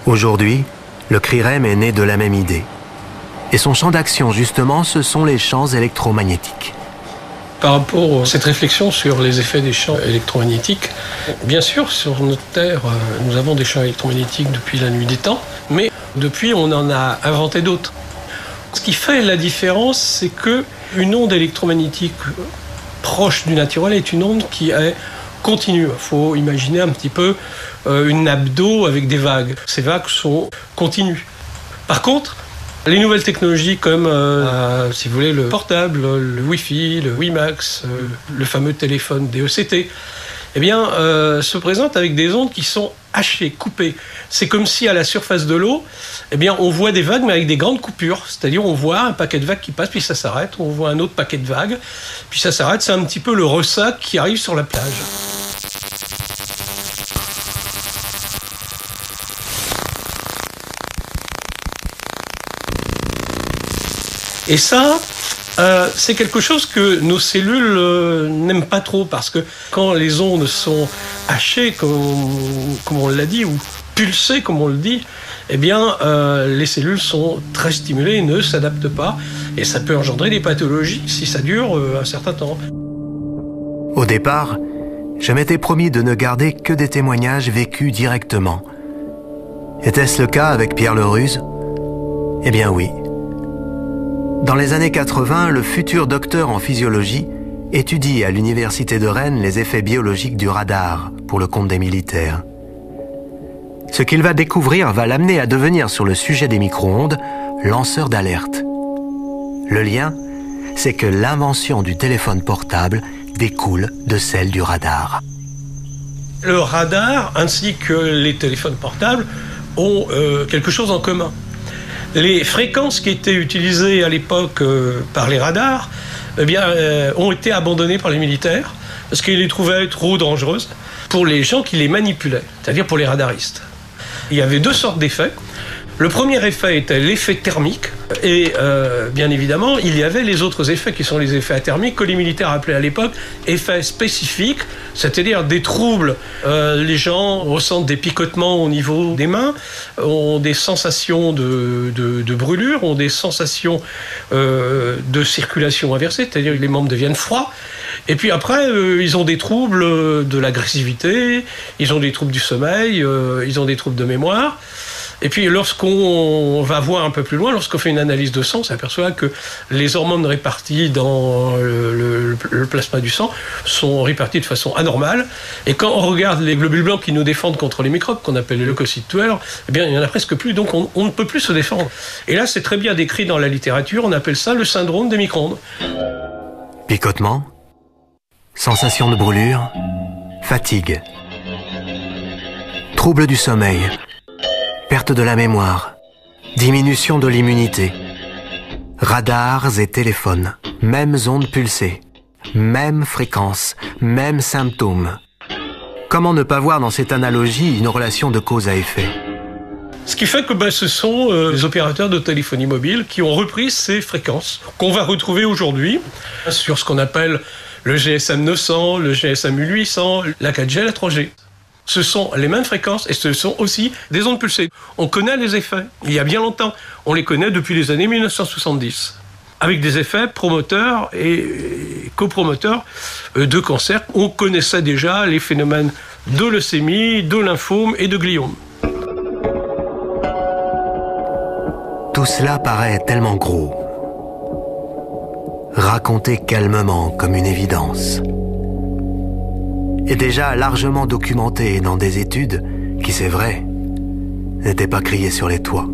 Aujourd'hui, le CRIREM est né de la même idée. Et son champ d'action, justement, ce sont les champs électromagnétiques. Par rapport à cette réflexion sur les effets des champs électromagnétiques, bien sûr, sur notre Terre, nous avons des champs électromagnétiques depuis la nuit des temps, mais depuis, on en a inventé d'autres. Ce qui fait la différence, c'est qu'une onde électromagnétique proche du naturel est une onde qui est continue. Il faut imaginer un petit peu une nappe d'eau avec des vagues. Ces vagues sont continues. Par contre, les nouvelles technologies comme, si vous voulez, le portable, le Wi-Fi, le WiMAX, le fameux téléphone DECT, eh bien, se présentent avec des ondes qui sont hachées, coupées. C'est comme si à la surface de l'eau, eh bien, on voit des vagues mais avec des grandes coupures. C'est-à-dire on voit un paquet de vagues qui passe, puis ça s'arrête. On voit un autre paquet de vagues, puis ça s'arrête. C'est un petit peu le ressac qui arrive sur la plage. Et ça, c'est quelque chose que nos cellules n'aiment pas trop, parce que quand les ondes sont hachées, comme on l'a dit, ou pulsées, comme on le dit, eh bien, les cellules sont très stimulées et ne s'adaptent pas. Et ça peut engendrer des pathologies si ça dure un certain temps. Au départ, je m'étais promis de ne garder que des témoignages vécus directement. Était-ce le cas avec Pierre Leruse ? Eh bien oui. Dans les années 80, le futur docteur en physiologie étudie à l'université de Rennes les effets biologiques du radar pour le compte des militaires. Ce qu'il va découvrir va l'amener à devenir, sur le sujet des micro-ondes, lanceur d'alerte. Le lien, c'est que l'invention du téléphone portable découle de celle du radar. Le radar, ainsi que les téléphones portables, ont quelque chose en commun. Les fréquences qui étaient utilisées à l'époque par les radars, eh bien, ont été abandonnées par les militaires parce qu'ils les trouvaient trop dangereuses pour les gens qui les manipulaient, c'est-à-dire pour les radaristes. Il y avait deux sortes d'effets. Le premier effet était l'effet thermique et bien évidemment, il y avait les autres effets qui sont les effets athermiques que les militaires appelaient à l'époque effets spécifiques, c'est-à-dire des troubles. Les gens ressentent des picotements au niveau des mains, ont des sensations de brûlure, ont des sensations de circulation inversée, c'est-à-dire que les membres deviennent froids. Et puis après, ils ont des troubles de l'agressivité, ils ont des troubles du sommeil, ils ont des troubles de mémoire. Et puis lorsqu'on va voir un peu plus loin, lorsqu'on fait une analyse de sang, on s'aperçoit que les hormones réparties dans le plasma du sang sont réparties de façon anormale. Et quand on regarde les globules blancs qui nous défendent contre les microbes, qu'on appelle les leucocytes tueurs, eh bien il n'y en a presque plus, donc on ne peut plus se défendre. Et là, c'est très bien décrit dans la littérature, on appelle ça le syndrome des micro-ondes. Picotement, sensation de brûlure, fatigue, trouble du sommeil, perte de la mémoire, diminution de l'immunité. Radars et téléphones, mêmes ondes pulsées, même fréquence, mêmes symptômes. Comment ne pas voir dans cette analogie une relation de cause à effet ? Ce qui fait que ce sont les opérateurs de téléphonie mobile qui ont repris ces fréquences qu'on va retrouver aujourd'hui sur ce qu'on appelle le GSM 900, le GSM 800, la 4G, la 3G. Ce sont les mêmes fréquences et ce sont aussi des ondes pulsées. On connaît les effets, il y a bien longtemps. On les connaît depuis les années 1970. Avec des effets promoteurs et copromoteurs de cancer. On connaissait déjà les phénomènes de leucémie, de lymphome et de gliome. Tout cela paraît tellement gros. Raconté calmement comme une évidence. Et déjà largement documenté dans des études qui, c'est vrai, n'étaient pas criées sur les toits.